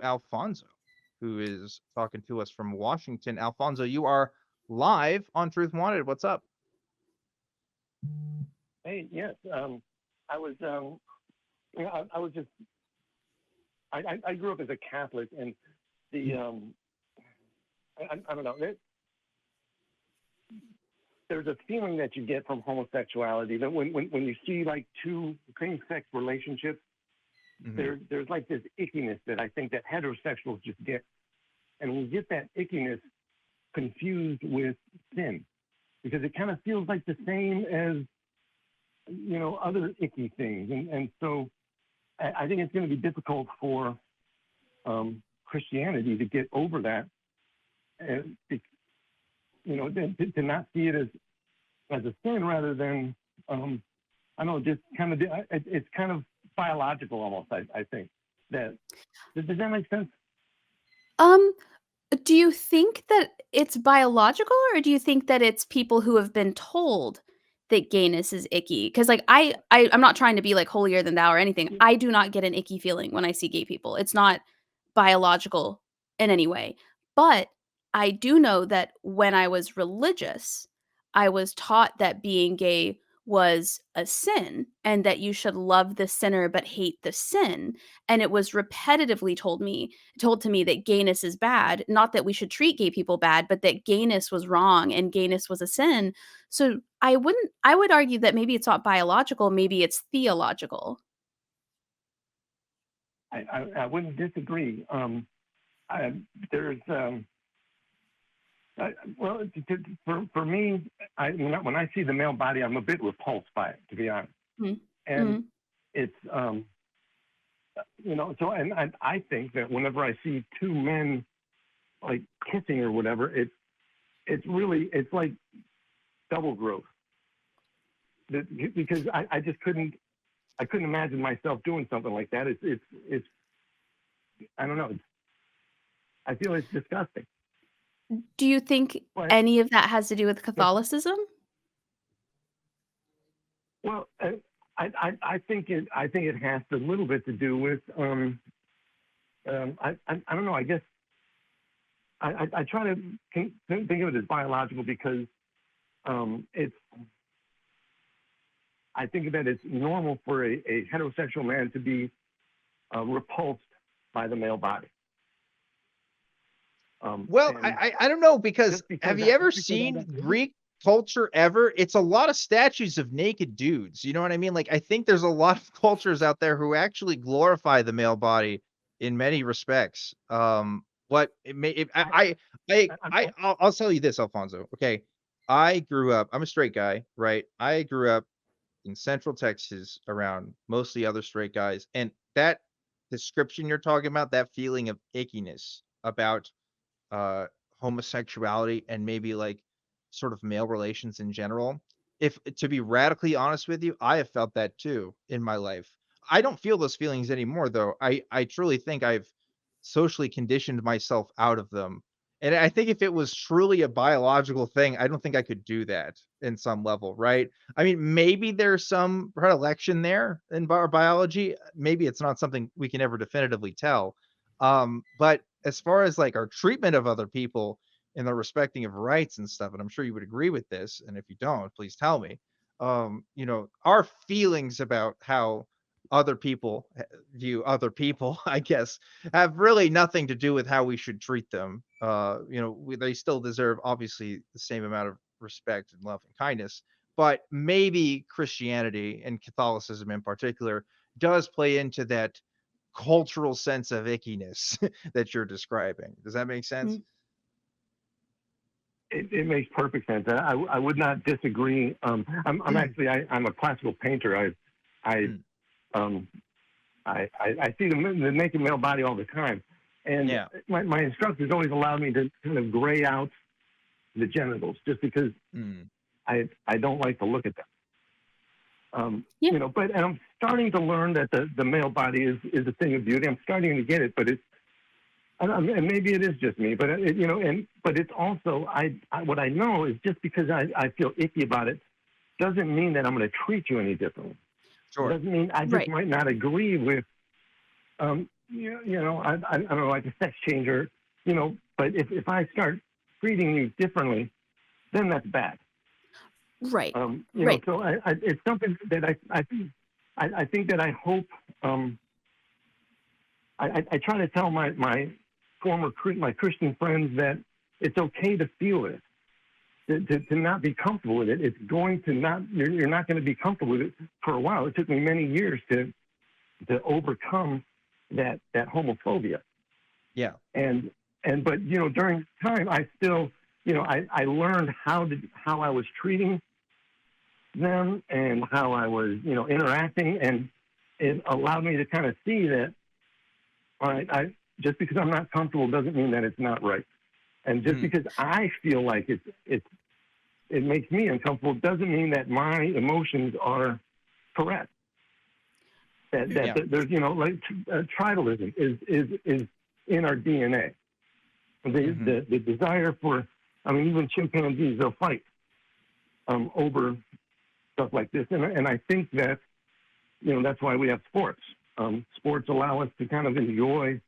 Alfonso, who is talking to us from Washington. Alfonso, you are live on Truth Wanted. What's up? Hey, yes. I was, I was just, I grew up as a Catholic, and the, I don't know, there's a feeling that you get from homosexuality that when you see like two same-sex relationships, Hmm. there's like this ickiness that I think that heterosexuals just get, and we get that ickiness confused with sin because it kind of feels like the same as other icky things, and so I think it's going to be difficult for Christianity to get over that, and to not see it as a sin rather than I don't know, just kind of it's kind of biological almost. I think that does that make sense? Um, do you think that it's biological, or do you think that it's people who have been told that gayness is icky? Because like I'm not trying to be like holier than thou or anything. I do not get an icky feeling when I see gay people. It's not biological in any way. But I do know that when I was religious, I was taught that being gay was a sin and that you should love the sinner but hate the sin. And it was repetitively told to me that gayness is bad, not that we should treat gay people bad, but that gayness was wrong and gayness was a sin. So I would argue that maybe it's not biological, maybe it's theological. I wouldn't disagree. I, there's well, for me, when I see the male body, I'm a bit repulsed by it, to be honest. Mhm. And Mhm. it's so and I think that whenever I see two men like kissing or whatever, it's like double growth. Because I just couldn't imagine myself doing something like that. It's I don't know. I feel it's disgusting. Do you think But any of that has to do with but Catholicism? well, I think it has a little bit to do with I don't know. I guess I try to think of it as biological because it's I think that it's normal for a heterosexual man to be repulsed by the male body. Well, And I don't know, because have you ever just because I seen don't, Greek culture ever? It's a lot of statues of naked dudes. You know what I mean? Like, I think there's a lot of cultures out there who actually glorify the male body in many respects. What it may, it, I I'll tell you this, Alfonso. Okay, I grew up. I'm a straight guy, right? I grew up in Central Texas around mostly other straight guys, and that description you're talking about, that feeling of ickiness about uh homosexuality and maybe like sort of male relations in general. If to be radically honest with you, I have felt that too in my life. I don't feel those feelings anymore though. I truly think I've socially conditioned myself out of them. And I think if it was truly a biological thing, I don't think I could do that in some level, right? I mean, maybe there's some predilection there in our biology. Maybe it's not something we can ever definitively tell. But as far as like our treatment of other people and the respecting of rights and stuff, and I'm sure you would agree with this, and if you don't, please tell me. Our feelings about how other people view other people, I guess, have really nothing to do with how we should treat them. They still deserve obviously the same amount of respect and love and kindness, but maybe Christianity and Catholicism in particular does play into that cultural sense of ickiness that you're describing. Does that make sense? Mm. it makes perfect sense. I would not disagree. I'm actually I'm a classical painter. I Mm, um I see the naked male body all the time, and yeah. my instructors always allowed me to kind of gray out the genitals just because Mm, I don't like to look at them. Yeah. But and I'm starting to learn that the male body is a thing of beauty. I'm starting to get it, but it's and maybe it is just me, but but it's also what I know is just because I feel icky about it doesn't mean that I'm going to treat you any differently. It sure. doesn't mean I just Right. might not agree with I don't know, like a sex changer, but if I start treating you differently, then that's bad. Right. Right. So it's something that I think that I hope, I try to tell my my Christian friends that it's okay to feel it, to not be comfortable with it. It's going to not, you're not going to be comfortable with it for a while. It took me many years to overcome that homophobia. Yeah. But during time, I still, I learned how I was treating them and how I was, interacting, and it allowed me to kind of see that, all right, just because I'm not comfortable doesn't mean that it's not right, and just because I feel like it makes me uncomfortable doesn't mean that my emotions are correct. That there's, like tribalism is in our DNA. The desire for, I mean, even chimpanzees, they'll fight over stuff like this, and I think that that's why we have sports. Sports allow us to kind of enjoy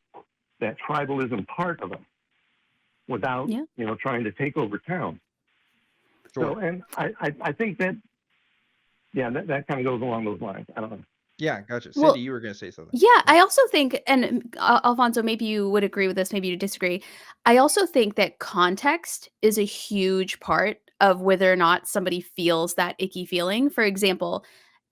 that tribalism part of them without trying to take over town. Sure. So, and I think that that kind of goes along those lines. I don't know. Yeah, gotcha. Cindy, Well, you were gonna say something. yeah, I also think, and Alfonso, maybe you would agree with this, maybe you disagree. I also think that context is a huge part of whether or not somebody feels that icky feeling. For example,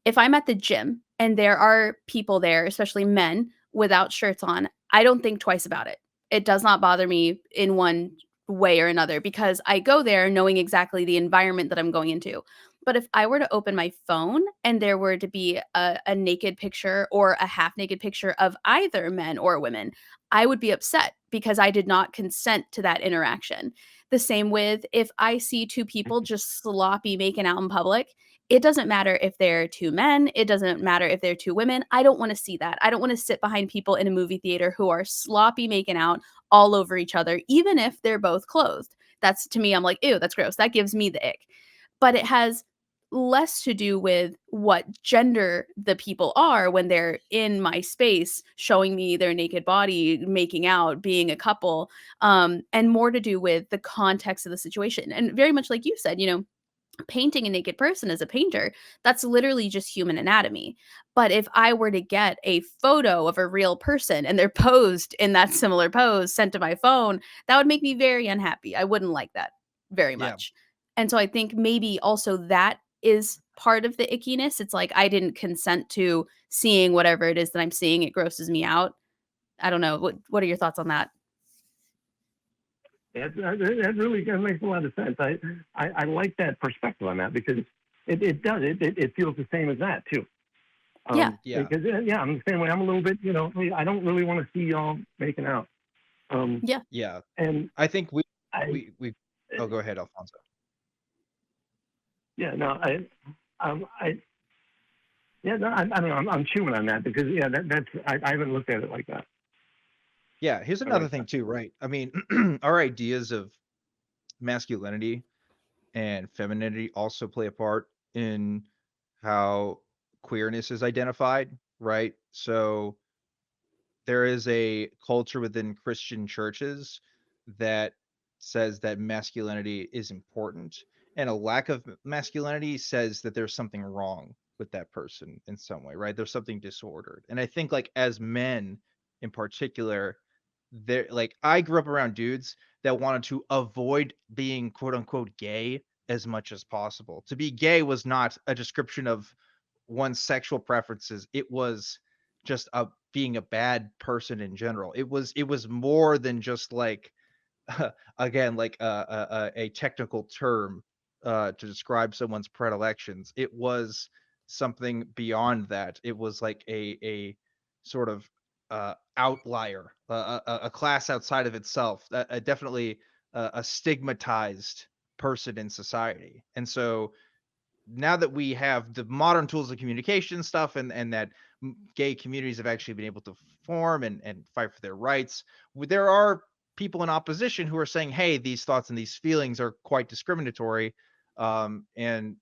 if I'm at the gym and there are people there, especially men, without shirts on, I don't think twice about it. It does not bother me in one way or another because I go there knowing exactly the environment that I'm going into. But if I were to open my phone and there were to be a naked picture or a half naked picture of either men or women, I would be upset because I did not consent to that interaction. The same with if I see two people just sloppy making out in public, it doesn't matter if they're two men, it doesn't matter if they're two women. I don't want to see that. I don't want to sit behind people in a movie theater who are sloppy making out all over each other, even if they're both clothed. That's, to me, I'm like, ew, that's gross. That gives me the ick. But it has less to do with what gender the people are when they're in my space showing me their naked body, making out, being a couple, and more to do with the context of the situation. And very much like you said, painting a naked person as a painter, that's literally just human anatomy. But if I were to get a photo of a real person and they're posed in that similar pose sent to my phone, that would make me very unhappy. I wouldn't like that very Yeah. much. And so I think maybe also that is part of the ickiness. It's like I didn't consent to seeing whatever it is that I'm seeing. It grosses me out. I don't know. What are your thoughts on that? That really makes a lot of sense. I like that perspective on that because it does. It feels the same as that too. Yeah. Yeah. Because I'm the same way. I'm a little bit, I don't really want to see y'all making out. Yeah. Yeah. And I think we I, oh, go ahead, Alfonso. yeah, no, no, I don't know. I'm chewing on that because I haven't looked at it like that. Yeah, here's another thing too, right? I mean, our ideas of masculinity and femininity also play a part in how queerness is identified, right? So there is a culture within Christian churches that says that masculinity is important, and a lack of masculinity says that there's something wrong with that person in some way, right? There's something disordered. And I think like as men in particular, there like I grew up around dudes that wanted to avoid being quote unquote gay as much as possible. To be gay was not a description of one's sexual preferences. It was just being a bad person in general. It was more than just like again like a technical term to describe someone's predilections. It was something beyond that. It was like a sort of outlier, a class outside of itself, definitely a stigmatized person in society. And so now that we have the modern tools of communication stuff, and that gay communities have actually been able to form and fight for their rights, there are people in opposition who are saying, hey, these thoughts and these feelings are quite discriminatory. and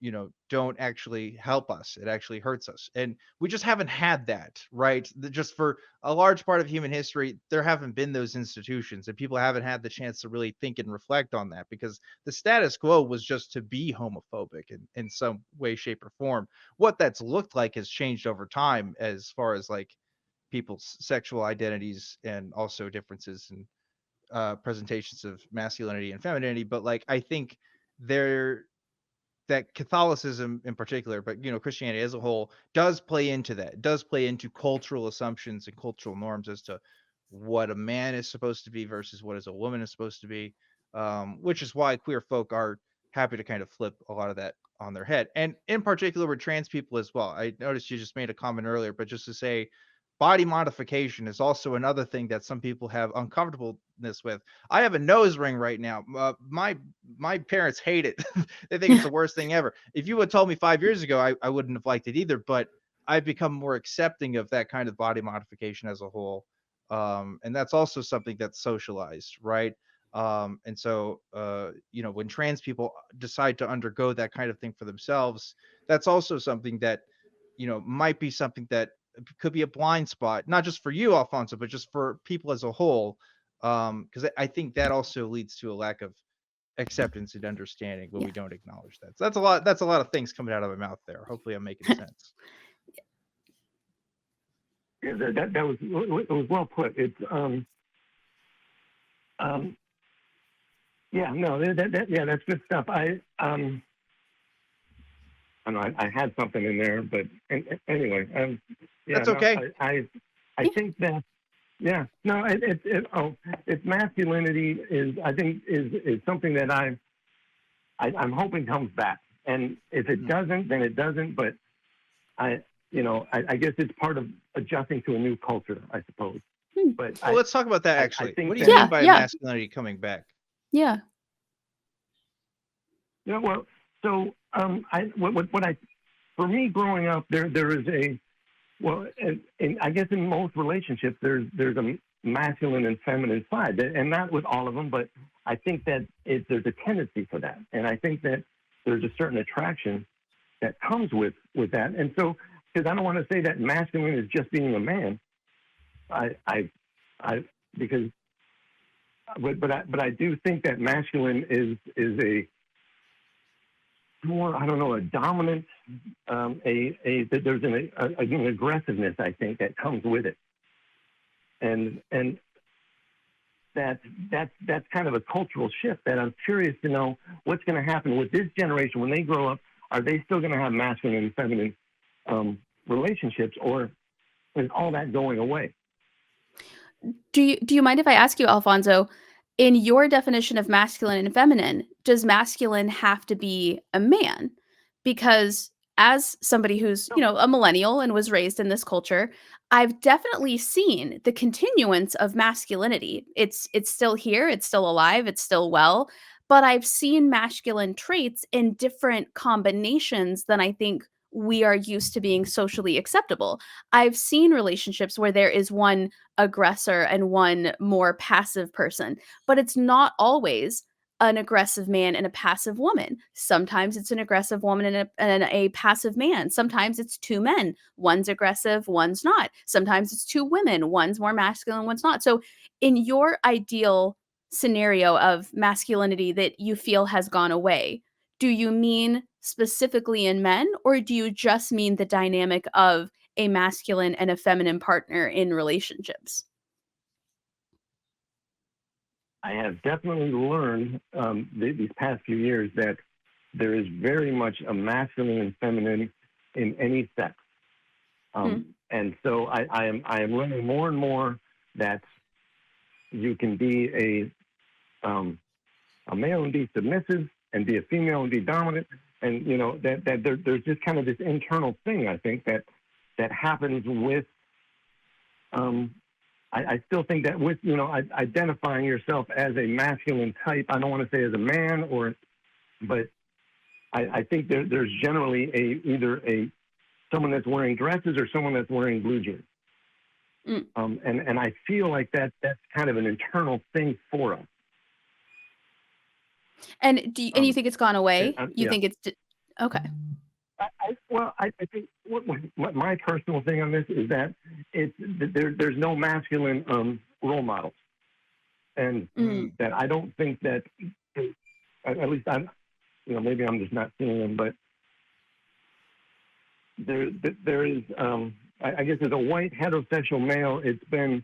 don't actually help us. It actually hurts us, and we just haven't had that, right? Just for a large part of human history, there haven't been those institutions, and people haven't had the chance to really think and reflect on that, because the status quo was just to be homophobic in some way, shape, or form. What that's looked like has changed over time, as far as like people's sexual identities and also differences in presentations of masculinity and femininity. But like, I think there that Catholicism in particular, but Christianity as a whole, does play into that. It does play into cultural assumptions and cultural norms as to what a man is supposed to be versus what is a woman is supposed to be. Which is why queer folk are happy to kind of flip a lot of that on their head. And in particular with trans people as well. I noticed you just made a comment earlier, but just to say, body modification is also another thing that some people have uncomfortableness with. I have a nose ring right now. My parents hate it. They think it's the worst thing ever. If you had told me 5 years ago, I wouldn't have liked it either. But I've become more accepting of that kind of body modification as a whole, and that's also something that's socialized, right? And so, when trans people decide to undergo that kind of thing for themselves, that's also something that might be something that could be a blind spot, not just for you, Alfonso, but just for people as a whole. Because I think that also leads to a lack of acceptance and understanding when Yeah. we don't acknowledge that. So that's a lot. That's a lot of things coming out of my mouth there. Hopefully, I'm making sense. Yeah, that was it was well put. It's yeah, no, yeah, that's good stuff. I know I had something in there, but anyway, yeah, That's no, okay. I Yeah. think that yeah, no, it's masculinity is I think is something that I'm hoping comes back, and if it doesn't, then it doesn't. But I guess it's part of adjusting to a new culture, I suppose. Hmm. But Well, let's talk about that I actually. think What do you that mean Yeah. by Yeah. masculinity coming back? Yeah. yeah, well, so what I for me growing up, there is a well, and I guess in most relationships, there's a masculine and feminine side, and not with all of them, but I think that there's a tendency for that, and I think that there's a certain attraction that comes with that, and so because I don't want to say that masculine is just being a man, I because but I do think that masculine is a more I don't know a dominant there's an aggressiveness I think that comes with it, and that's kind of a cultural shift that I'm curious to know what's going to happen with this generation when they grow up. Are they still going to have masculine and feminine relationships, or is all that going away? Do you mind if I ask you, Alfonso, in your definition of masculine and feminine, does masculine have to be a man? Because as somebody who's, No. a millennial and was raised in this culture, I've definitely seen the continuance of masculinity. It's still here, it's still alive, it's still well, but I've seen masculine traits in different combinations than I think we are used to being socially acceptable. I've seen relationships where there is one aggressor and one more passive person. But it's not always an aggressive man and a passive woman. Sometimes it's an aggressive woman and a passive man. Sometimes it's two men. One's aggressive, one's not. Sometimes it's two women. One's more masculine, one's not. So, in your ideal scenario of masculinity that you feel has gone away, do you mean specifically in men, or do you just mean the dynamic of a masculine and a feminine partner in relationships? I have definitely learned these past few years that there is very much a masculine and feminine in any sex. And so I am learning more and more that you can be a male and be submissive, and be a female and be dominant, and that there's just kind of this internal thing I think that happens with. I still think that with identifying yourself as a masculine type, I don't want to say as a man but I think there's generally either someone that's wearing dresses or someone that's wearing blue jeans. And I feel like that's kind of an internal thing for us. And you Um, think it's gone away? You yeah. think it's okay. I think what my personal thing on this is that there's no masculine role models, and Mm, Mm. that I don't think that, at least I'm, maybe I'm just not seeing them, but there is, I guess as a white heterosexual male, it's been,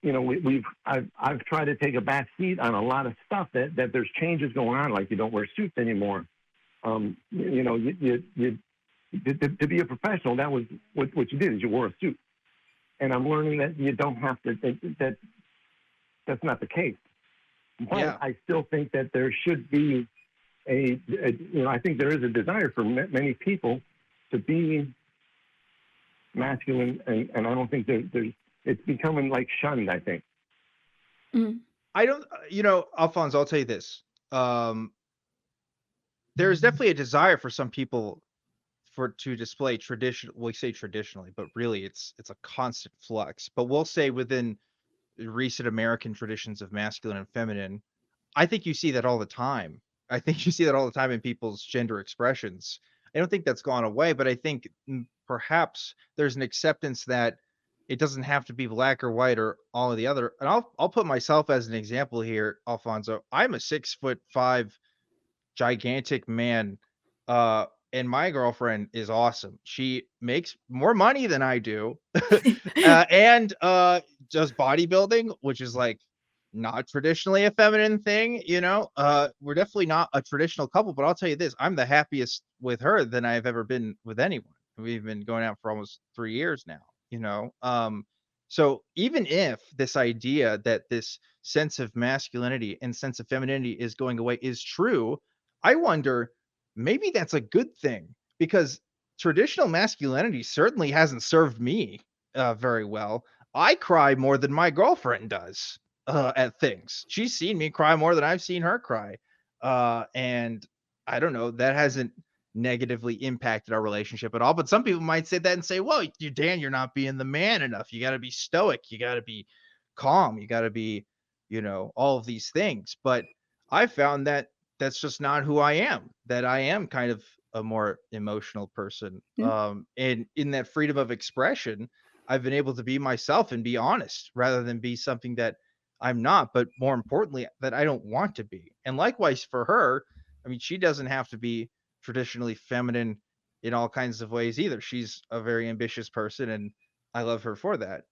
I've tried to take a back seat on a lot of stuff that there's changes going on, like you don't wear suits anymore. You to be a professional, that was what you did, is you wore a suit. And I'm learning that you don't have to, that's not the case. But Yeah. I still think that there should be I think there is a desire for many people to be masculine, and I don't think there's, it's becoming like shunned, I think. mm, I don't, Alphonse, I'll tell you this. There's definitely a desire for some people to display tradition. We say traditionally, but really it's a constant flux. But we'll say within recent American traditions of masculine and feminine, I think you see that all the time. I think you see that all the time in people's gender expressions. I don't think that's gone away, but I think perhaps there's an acceptance that it doesn't have to be black or white or all of the other. And I'll put myself as an example here, Alfonso. I'm a 6'5" gigantic man. And my girlfriend is awesome. She makes more money than I do. And does bodybuilding, which is like not traditionally a feminine thing, we're definitely not a traditional couple, but I'll tell you this, I'm the happiest with her than I've ever been with anyone. We've been going out for almost 3 years now, so even if this idea that this sense of masculinity and sense of femininity is going away is true, I wonder, maybe that's a good thing, because traditional masculinity certainly hasn't served me very well. I cry more than my girlfriend does at things. She's seen me cry more than I've seen her cry. And I don't know, that hasn't negatively impacted our relationship at all. But some people might say that and say, well, Dan, you're not being the man enough. You got to be stoic. You got to be calm. You got to be, all of these things. But I found that that's just not who I am, that I am kind of a more emotional person. mm, And in that freedom of expression, I've been able to be myself and be honest rather than be something that I'm not, but more importantly, that I don't want to be. And likewise for her, I mean, she doesn't have to be traditionally feminine in all kinds of ways either. She's a very ambitious person, and I love her for that.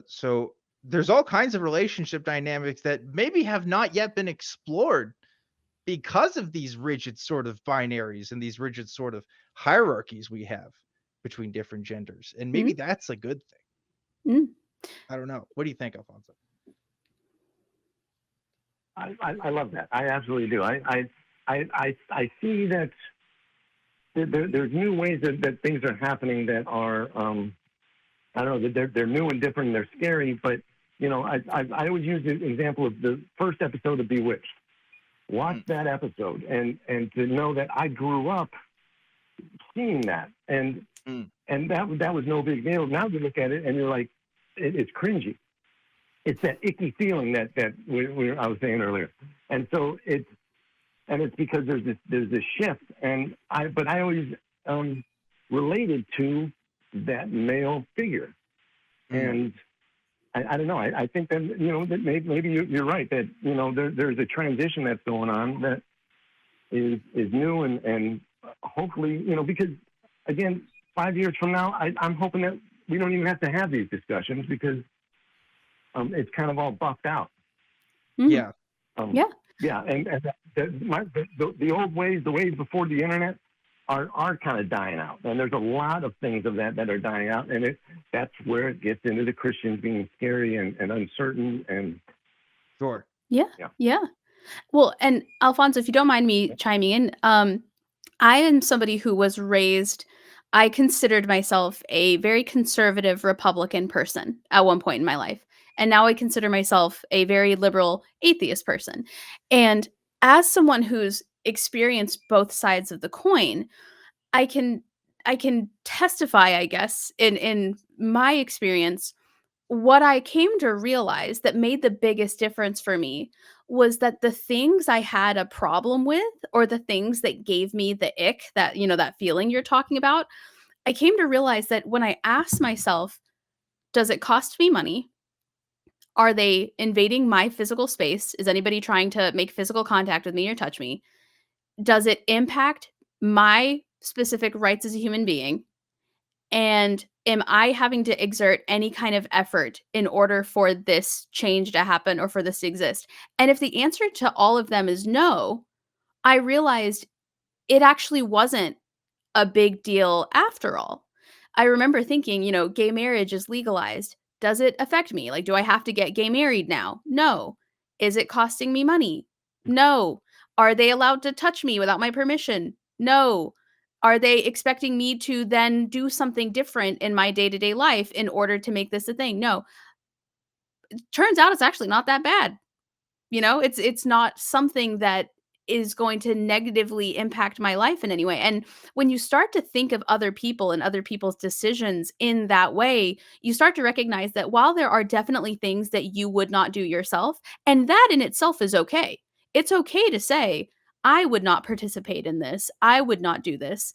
So there's all kinds of relationship dynamics that maybe have not yet been explored because of these rigid sort of binaries and these rigid sort of hierarchies we have between different genders. And maybe mm, that's a good thing. mm. I don't know. What do you think, Alfonso? I love that. I absolutely do. I see that there's new ways that things are happening that are, I don't know, that they're new and different and they're scary. But I always use the example of the first episode of Bewitched. Watch that episode, and to know that I grew up seeing that, and Mm. that was no big deal. Now you look at it and you're like, it's cringy. It's that icky feeling that I was saying earlier, and so it's because there's this shift, but I always related to that male figure, Mm. and I don't know. I think that that maybe you're right, that there's a transition that's going on that is new, and hopefully because again 5 years from now I'm hoping that we don't even have to have these discussions because it's kind of all buffed out. Mm. Yeah. Yeah. Yeah, and the old ways, the ways before the internet, are kind of dying out, and there's a lot of things of that are dying out, and that's where it gets into the Christians being scary and uncertain, and Sure. Yeah. Yeah. Yeah. Well, and Alfonso, if you don't mind me chiming in, I am somebody who was raised, I considered myself a very conservative Republican person at one point in my life. And now I consider myself a very liberal atheist person. And as someone who's experienced both sides of the coin, I can I can testify, I guess, in my experience what I came to realize that made the biggest difference for me was that the things I had a problem with, or the things that gave me the ick, that, that feeling you're talking about, I came to realize that when I asked myself, does it cost me money? Are they invading my physical space? Is anybody trying to make physical contact with me or touch me? Does it impact my specific rights as a human being? And am I having to exert any kind of effort in order for this change to happen or for this to exist? And if the answer to all of them is no, I realized it actually wasn't a big deal after all. I remember thinking, gay marriage is legalized. Does it affect me? Like, do I have to get gay married now? No. Is it costing me money? No. Are they allowed to touch me without my permission? No. Are they expecting me to then do something different in my day to day life in order to make this a thing? No. Turns out it's actually not that bad. It's not something that is going to negatively impact my life in any way. And when you start to think of other people and other people's decisions in that way, you start to recognize that while there are definitely things that you would not do yourself, and that in itself is okay. It's okay to say, I would not participate in this. I would not do this.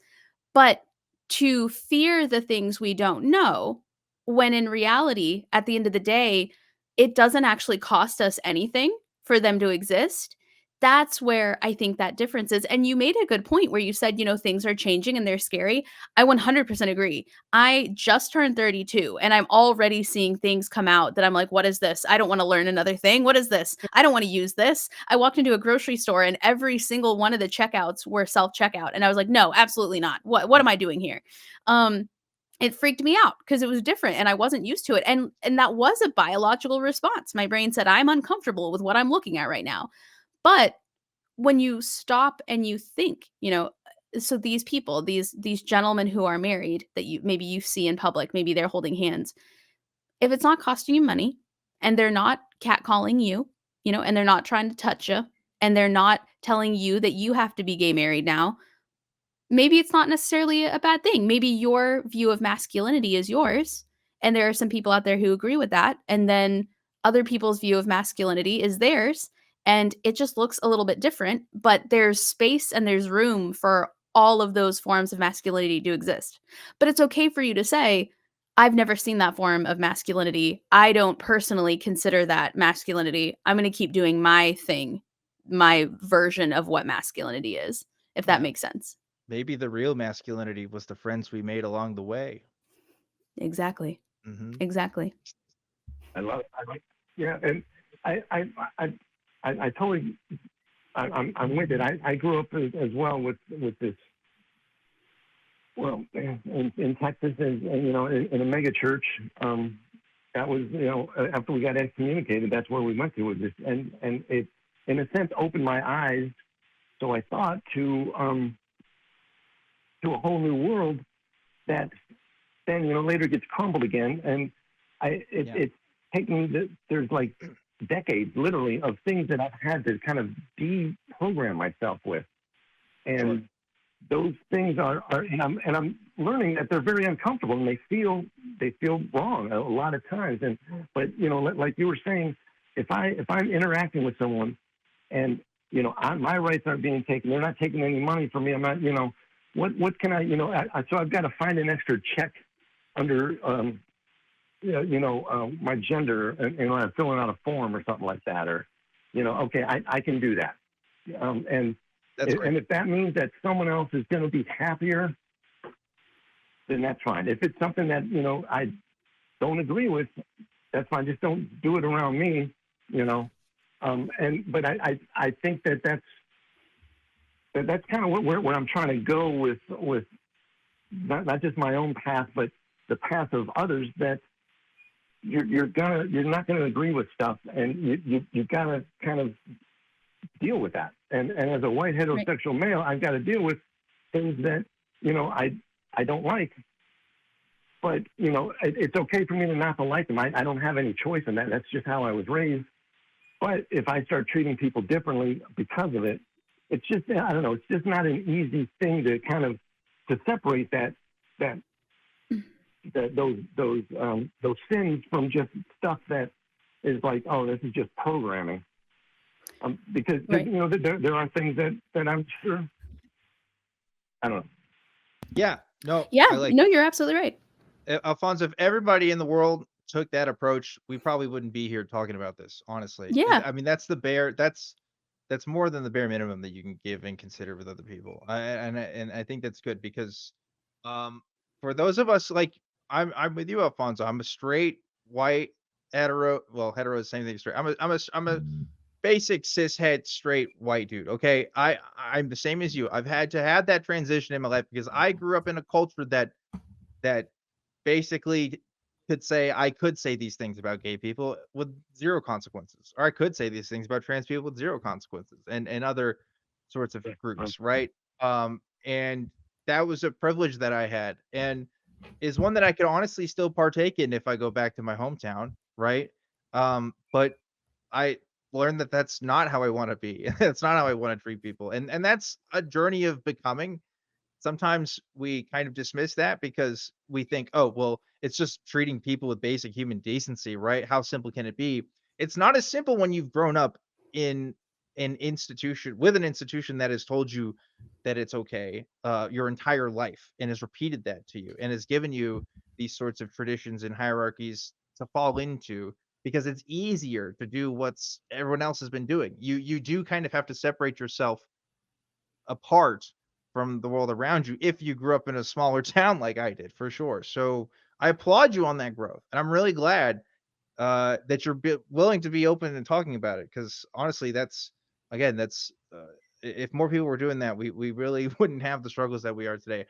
But to fear the things we don't know, when in reality, at the end of the day, it doesn't actually cost us anything for them to exist. That's where I think that difference is. And you made a good point where you said, things are changing and they're scary. I 100% agree. I just turned 32 and I'm already seeing things come out that I'm like, what is this? I don't want to learn another thing. What is this? I don't want to use this. I walked into a grocery store and every single one of the checkouts were self-checkout. And I was like, no, absolutely not. What am I doing here? Um, it freaked me out because it was different and I wasn't used to it. And that was a biological response. My brain said, I'm uncomfortable with what I'm looking at right now. But when you stop and you think, so these people, these gentlemen who are married that you see in public, maybe they're holding hands. If it's not costing you money and they're not catcalling you, and they're not trying to touch you and they're not telling you that you have to be gay married now, maybe it's not necessarily a bad thing. Maybe your view of masculinity is yours, and there are some people out there who agree with that, and then other people's view of masculinity is theirs, and it just looks a little bit different, but there's space and there's room for all of those forms of masculinity to exist. But it's okay for you to say, I've never seen that form of masculinity. I don't personally consider that masculinity. I'm going to keep doing my thing, my version of what masculinity is, if that Yeah. makes sense. Maybe the real masculinity was the friends we made along the way. Exactly. Hmm. Exactly. I like, yeah, and I totally, I'm with it. I grew up as well with this. Well, in Texas, and in a mega church, that was, after we got excommunicated, that's where we went to with this, and it, in a sense, opened my eyes. So I thought to a whole new world that then later gets crumbled again, and it's taken there's like decades literally of things that I've had to kind of deprogram myself with, and Sure. those things are and I'm learning that they're very uncomfortable and they feel wrong a lot of times, and but like you were saying, if I'm interacting with someone and my rights aren't being taken, they're not taking any money from me, I'm not, what can I, so I've got to find an extra check under my gender, and I'm filling out a form or something like that, or okay, I can do that, and That's great. and if that means that someone else is going to be happier, then that's fine. If it's something that I don't agree with, that's fine. Just don't do it around me, but I think that's kind of where I'm trying to go with not just my own path, but the path of others, that you're not gonna agree with stuff, and you gotta kind of deal with that. And as a white heterosexual male, I've got to deal with things that I don't like. But it's okay for me to not to like them. I don't have any choice in that. That's just how I was raised. But if I start treating people differently because of it, it's just, I don't know, it's just not an easy thing to kind of to separate that those sins from just stuff that is like, oh, this is just programming. Because Right. you know there are things that I'm sure, I don't know. Yeah. No, Yeah, I like no, you're absolutely right. Alfonso, if everybody in the world took that approach, we probably wouldn't be here talking about this, honestly. Yeah. I mean, that's more than the bare minimum that you can give and consider with other people. And I think that's good because um for those of us like I'm with you, Alfonso. I'm a straight white hetero. Well, hetero is the same thing as straight. I'm a basic cishet straight white dude. Okay. I'm the same as you. I've had to have that transition in my life because I grew up in a culture that basically I could say these things about gay people with 0 consequences, or I could say these things about trans people with 0 consequences and other sorts of groups, right? And that was a privilege that I had and is one that I could honestly still partake in if I go back to my hometown, right? But I learned that that's not how I wanna be. That's not how I wanna treat people, and that's a journey of becoming. Sometimes we kind of dismiss that because we think, "Oh, well, it's just treating people with basic human decency, right? How simple can it be?" It's not as simple when you've grown up in an institution with an institution that has told you that it's okay, your entire life and has repeated that to you and has given you these sorts of traditions and hierarchies to fall into because it's easier to do what's everyone else has been doing. You do kind of have to separate yourself apart from the world around you if you grew up in a smaller town like I did, for sure. So I applaud you on that growth, and I'm really glad that you're willing to be open and talking about it. Because honestly, that's again, that's if more people were doing that, we really wouldn't have the struggles that we are today.